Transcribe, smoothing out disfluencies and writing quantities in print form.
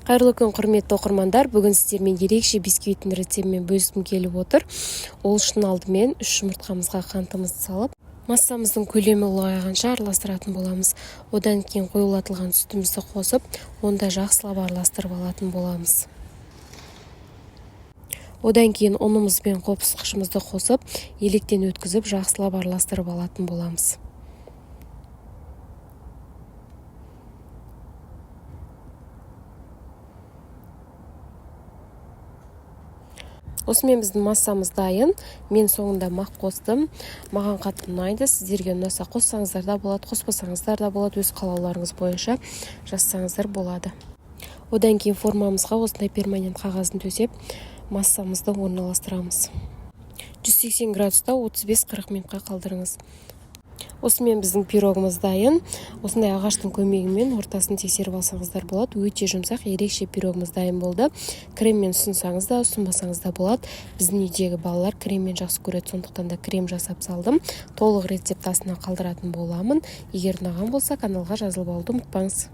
Қайырлы күн, құрметті оқырмандар. Бүгін сіздермен ерекше бисквиттің рецептімен бөліскім келіп отыр. Ол үшін алдымен 3 жұмыртқамызға қантымызды салып, массамыздың көлемі ұлғайғанша араластыратын боламыз. Одан кейін қоюлатылған сүтімізді қосып, онда жақсылап араластырып алатын боламыз. Одан кейін ұнымыз бен қопсықышымызды қосып, електен өткізіп, жақсылап араластырып алатын боламыз. Осымен біздің массамыз дайын. Мен соңында мақ қостым. Маған қатты ұнайды. Сіздерге ұнаса қоссаңыздар да болады, қоспасаңыздар да болады. Өз қалауларыңыз бойынша жазсаңыздар болады. Одан кейін формамызға осындай перманент қағазын төсеп, массамызды орналастырамыз. 180 градуста 35-40 минутқа қалдырыңыз. Осымен біздің пирогымыз дайын. Осындай ағаштың көмегімен ортасын тексеріп алсаңыздар болады. Өте жұмсақ, ерекше пирогымыз дайын болды. Креммен ұсынсаңыз да, ұсынбасаңыз да болады. Біздің үйдегі балалар креммен жақсы көреді, сондықтан да крем жасап салдым. Толық рецепт астына қалдыратын боламын. Егер ұнаған болса, каналға жазылып алуды ұмытпаңыз.